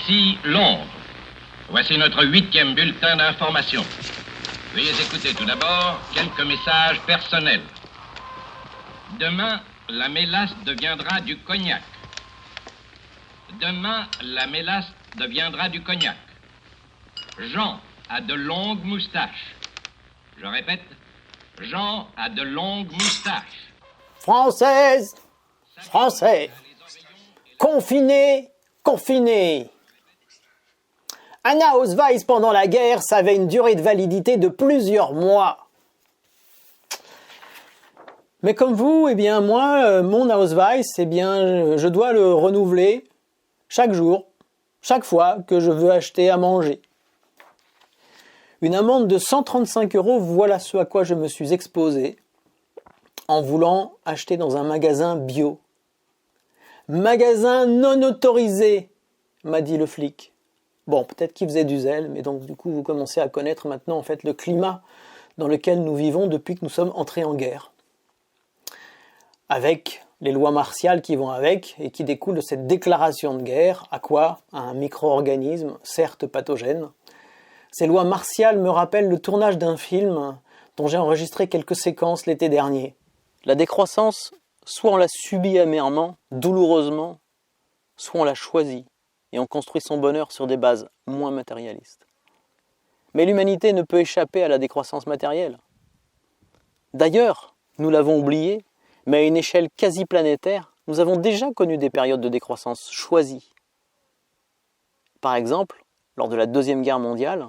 Ici Londres. Voici notre 8e bulletin d'information. Veuillez écouter tout d'abord quelques messages personnels. Demain, la mélasse deviendra du cognac. Demain, la mélasse deviendra du cognac. Jean a de longues moustaches. Je répète, Jean a de longues moustaches. Française, Français, confinés, confinés. Un Ausweis pendant la guerre, ça avait une durée de validité de plusieurs mois. Mais comme vous, moi, mon Ausweis, je dois le renouveler chaque jour, chaque fois que je veux acheter à manger. Une amende de 135 €, voilà ce à quoi je me suis exposé en voulant acheter dans un magasin bio. Magasin non autorisé, m'a dit le flic. Bon, peut-être qu'il faisait du zèle, mais donc du coup vous commencez à connaître maintenant en fait le climat dans lequel nous vivons depuis que nous sommes entrés en guerre. Avec les lois martiales qui vont avec et qui découlent de cette déclaration de guerre, à quoi? À un micro-organisme, certes pathogène. Ces lois martiales me rappellent le tournage d'un film dont j'ai enregistré quelques séquences l'été dernier. La décroissance, soit on la subit amèrement, douloureusement, soit on la choisit et on construit son bonheur sur des bases moins matérialistes. Mais l'humanité ne peut échapper à la décroissance matérielle. D'ailleurs, nous l'avons oublié, mais à une échelle quasi planétaire, nous avons déjà connu des périodes de décroissance choisies. Par exemple, lors de la Deuxième Guerre mondiale,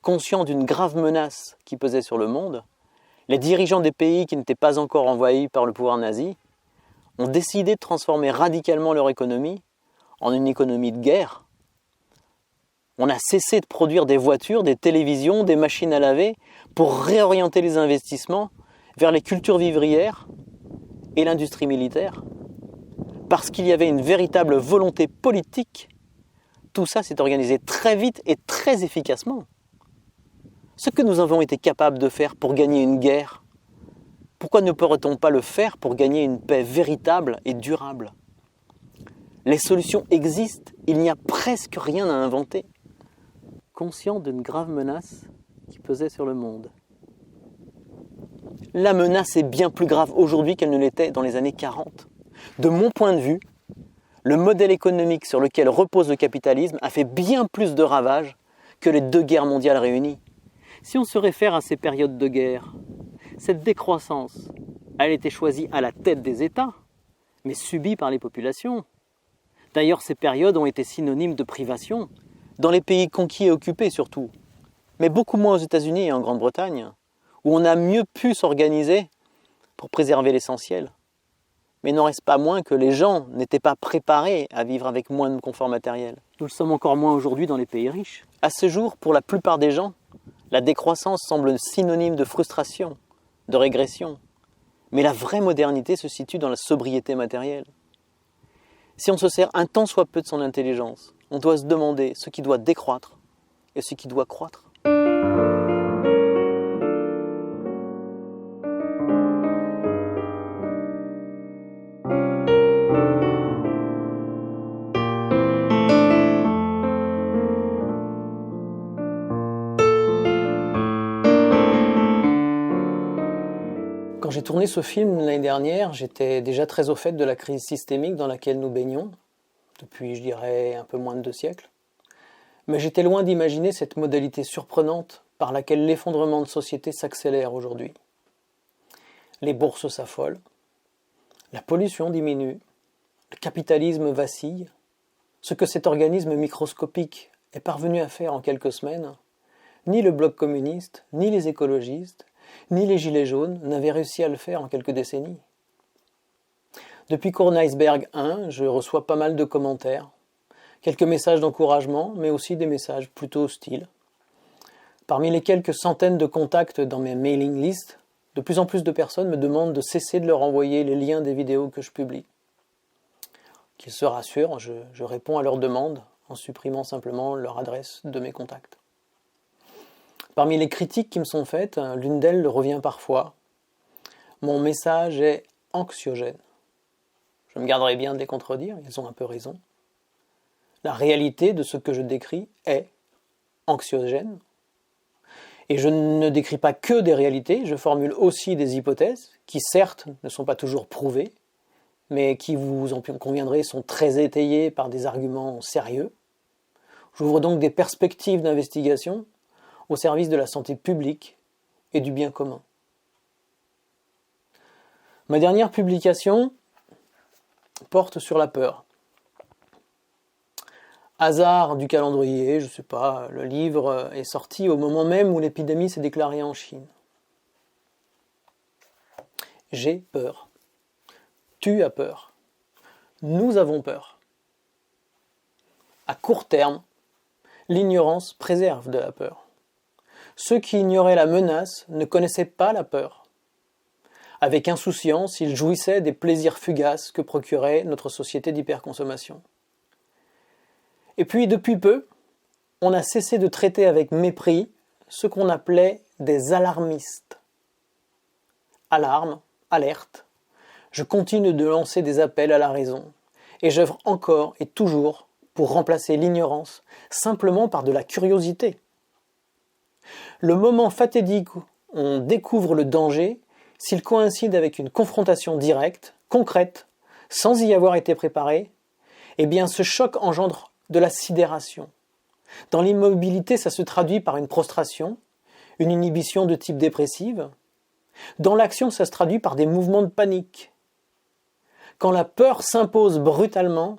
conscients d'une grave menace qui pesait sur le monde, les dirigeants des pays qui n'étaient pas encore envahis par le pouvoir nazi ont décidé de transformer radicalement leur économie en une économie de guerre. On a cessé de produire des voitures, des télévisions, des machines à laver pour réorienter les investissements vers les cultures vivrières et l'industrie militaire. Parce qu'il y avait une véritable volonté politique, tout ça s'est organisé très vite et très efficacement. Ce que nous avons été capables de faire pour gagner une guerre, pourquoi ne pourrait-on pas le faire pour gagner une paix véritable et durable ? Les solutions existent, il n'y a presque rien à inventer. Conscient d'une grave menace qui pesait sur le monde. La menace est bien plus grave aujourd'hui qu'elle ne l'était dans les années 40. De mon point de vue, le modèle économique sur lequel repose le capitalisme a fait bien plus de ravages que les 2 guerres mondiales réunies. Si on se réfère à ces périodes de guerre, cette décroissance, elle était choisie à la tête des États, mais subie par les populations. D'ailleurs, ces périodes ont été synonymes de privation, dans les pays conquis et occupés surtout, mais beaucoup moins aux États-Unis et en Grande-Bretagne, où on a mieux pu s'organiser pour préserver l'essentiel. Mais il n'en reste pas moins que les gens n'étaient pas préparés à vivre avec moins de confort matériel. Nous le sommes encore moins aujourd'hui dans les pays riches. À ce jour, pour la plupart des gens, la décroissance semble synonyme de frustration, de régression. Mais la vraie modernité se situe dans la sobriété matérielle. Si on se sert un tant soit peu de son intelligence, on doit se demander ce qui doit décroître et ce qui doit croître. Quand j'ai tourné ce film l'année dernière, j'étais déjà très au fait de la crise systémique dans laquelle nous baignons, depuis, je dirais, un peu moins de 2 siècles. Mais j'étais loin d'imaginer cette modalité surprenante par laquelle l'effondrement de société s'accélère aujourd'hui. Les bourses s'affolent, la pollution diminue, le capitalisme vacille. Ce que cet organisme microscopique est parvenu à faire en quelques semaines, ni le bloc communiste, ni les écologistes, ni les gilets jaunes n'avaient réussi à le faire en quelques décennies. Depuis Korniceberg 1, je reçois pas mal de commentaires, quelques messages d'encouragement, mais aussi des messages plutôt hostiles. Parmi les quelques centaines de contacts dans mes mailing lists, de plus en plus de personnes me demandent de cesser de leur envoyer les liens des vidéos que je publie. Qu'ils se rassurent, je réponds à leurs demandes en supprimant simplement leur adresse de mes contacts. Parmi les critiques qui me sont faites, l'une d'elles revient parfois. Mon message est anxiogène. Je me garderai bien de les contredire, ils ont un peu raison. La réalité de ce que je décris est anxiogène. Et je ne décris pas que des réalités, je formule aussi des hypothèses qui certes ne sont pas toujours prouvées, mais qui, vous en conviendrez, sont très étayées par des arguments sérieux. J'ouvre donc des perspectives d'investigation au service de la santé publique et du bien commun. Ma dernière publication porte sur la peur. Hasard du calendrier, je ne sais pas, le livre est sorti au moment même où l'épidémie s'est déclarée en Chine. J'ai peur. Tu as peur. Nous avons peur. À court terme, l'ignorance préserve de la peur. Ceux qui ignoraient la menace ne connaissaient pas la peur. Avec insouciance, ils jouissaient des plaisirs fugaces que procurait notre société d'hyperconsommation. Et puis, depuis peu, on a cessé de traiter avec mépris ce qu'on appelait des alarmistes. Alarme, alerte, je continue de lancer des appels à la raison, et j'œuvre encore et toujours pour remplacer l'ignorance simplement par de la curiosité. Le moment fatidique où on découvre le danger, s'il coïncide avec une confrontation directe, concrète, sans y avoir été préparé, eh bien ce choc engendre de la sidération. Dans l'immobilité, ça se traduit par une prostration, une inhibition de type dépressive. Dans l'action, ça se traduit par des mouvements de panique. Quand la peur s'impose brutalement,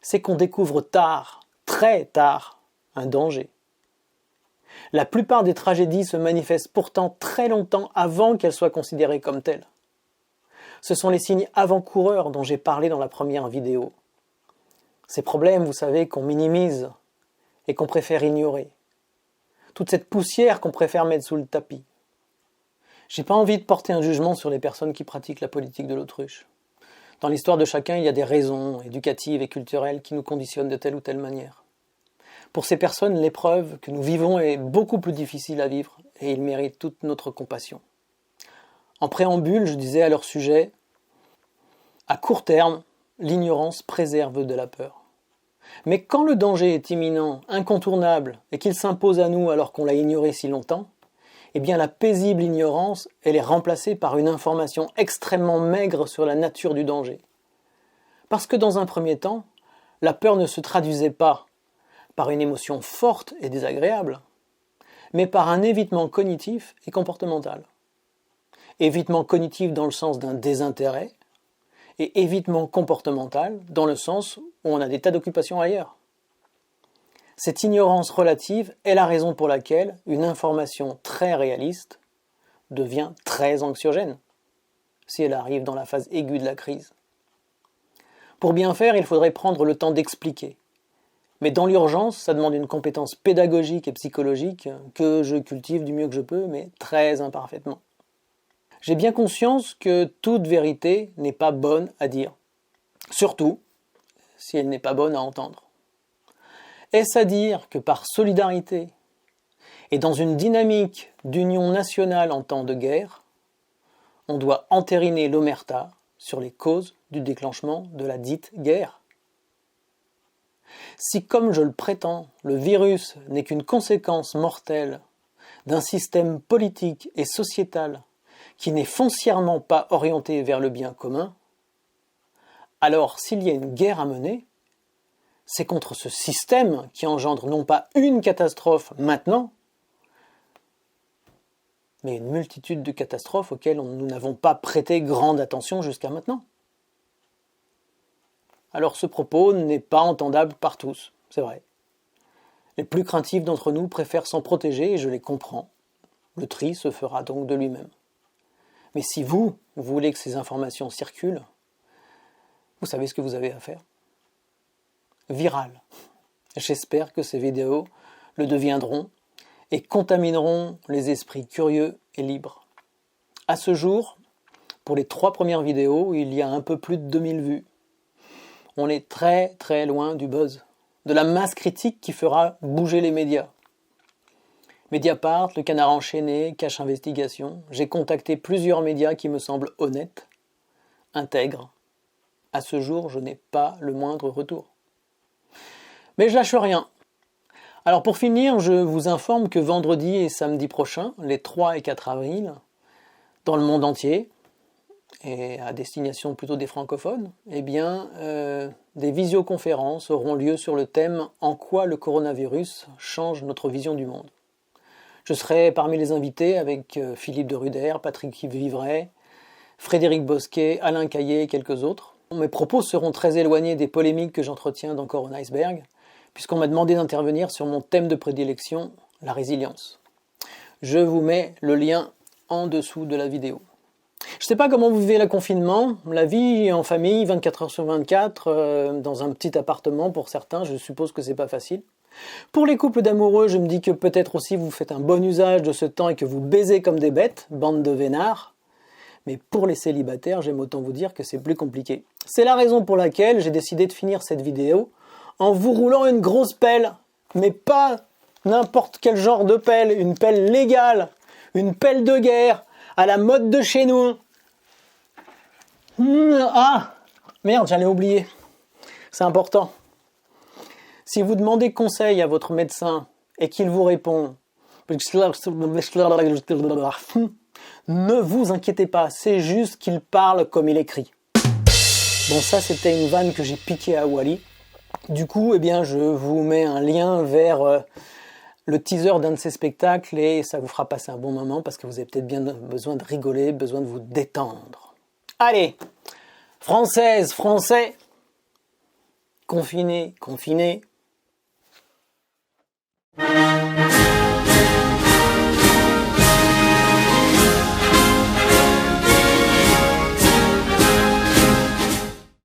c'est qu'on découvre tard, très tard, un danger. La plupart des tragédies se manifestent pourtant très longtemps avant qu'elles soient considérées comme telles. Ce sont les signes avant-coureurs dont j'ai parlé dans la première vidéo. Ces problèmes, vous savez, qu'on minimise et qu'on préfère ignorer. Toute cette poussière qu'on préfère mettre sous le tapis. J'ai pas envie de porter un jugement sur les personnes qui pratiquent la politique de l'autruche. Dans l'histoire de chacun, il y a des raisons éducatives et culturelles qui nous conditionnent de telle ou telle manière. Pour ces personnes, l'épreuve que nous vivons est beaucoup plus difficile à vivre et ils méritent toute notre compassion. En préambule, je disais à leur sujet, à court terme, l'ignorance préserve de la peur. Mais quand le danger est imminent, incontournable, et qu'il s'impose à nous alors qu'on l'a ignoré si longtemps, eh bien la paisible ignorance, elle est remplacée par une information extrêmement maigre sur la nature du danger. Parce que dans un premier temps, la peur ne se traduisait pas par une émotion forte et désagréable, mais par un évitement cognitif et comportemental. Évitement cognitif dans le sens d'un désintérêt, et évitement comportemental dans le sens où on a des tas d'occupations ailleurs. Cette ignorance relative est la raison pour laquelle une information très réaliste devient très anxiogène, si elle arrive dans la phase aiguë de la crise. Pour bien faire, il faudrait prendre le temps d'expliquer. Mais dans l'urgence, ça demande une compétence pédagogique et psychologique que je cultive du mieux que je peux, mais très imparfaitement. J'ai bien conscience que toute vérité n'est pas bonne à dire, surtout si elle n'est pas bonne à entendre. Est-ce à dire que par solidarité et dans une dynamique d'union nationale en temps de guerre, on doit entériner l'omerta sur les causes du déclenchement de la dite guerre? Si, comme je le prétends, le virus n'est qu'une conséquence mortelle d'un système politique et sociétal qui n'est foncièrement pas orienté vers le bien commun, alors s'il y a une guerre à mener, c'est contre ce système qui engendre non pas une catastrophe maintenant, mais une multitude de catastrophes auxquelles nous n'avons pas prêté grande attention jusqu'à maintenant. Alors ce propos n'est pas entendable par tous, c'est vrai. Les plus craintifs d'entre nous préfèrent s'en protéger et je les comprends. Le tri se fera donc de lui-même. Mais si vous voulez que ces informations circulent, vous savez ce que vous avez à faire. Viral. J'espère que ces vidéos le deviendront et contamineront les esprits curieux et libres. À ce jour, pour les 3 premières vidéos, il y a un peu plus de 2000 vues. On est très très loin du buzz, de la masse critique qui fera bouger les médias. Mediapart, Le Canard enchaîné, Cache Investigation, j'ai contacté plusieurs médias qui me semblent honnêtes, intègres. À ce jour, je n'ai pas le moindre retour. Mais je lâche rien. Alors pour finir, je vous informe que vendredi et samedi prochain, les 3 et 4 avril, dans le monde entier, et à destination plutôt des francophones, eh bien, des visioconférences auront lieu sur le thème « En quoi le coronavirus change notre vision du monde ?» Je serai parmi les invités avec Philippe de Ruder, Patrick Vivray, Frédéric Bosquet, Alain Caillé et quelques autres. Mes propos seront très éloignés des polémiques que j'entretiens dans Corona Iceberg, puisqu'on m'a demandé d'intervenir sur mon thème de prédilection, la résilience. Je vous mets le lien en dessous de la vidéo. Je ne sais pas comment vous vivez le confinement, la vie en famille, 24 heures sur 24, dans un petit appartement pour certains, je suppose que c'est pas facile. Pour les couples d'amoureux, je me dis que peut-être aussi vous faites un bon usage de ce temps et que vous baisez comme des bêtes, bande de vénards. Mais pour les célibataires, j'aime autant vous dire que c'est plus compliqué. C'est la raison pour laquelle j'ai décidé de finir cette vidéo en vous roulant une grosse pelle, mais pas n'importe quel genre de pelle, une pelle légale, une pelle de guerre, à la mode de chez nous. Ah, merde, j'allais oublier. C'est important. Si vous demandez conseil à votre médecin et qu'il vous répond « Ne vous inquiétez pas, c'est juste qu'il parle comme il écrit. » Bon, ça c'était une vanne que j'ai piquée à Wally. Du coup, eh bien, je vous mets un lien vers le teaser d'un de ces spectacles et ça vous fera passer un bon moment parce que vous avez peut-être bien besoin de rigoler, besoin de vous détendre. Allez, Françaises, Français, confinés, confinés,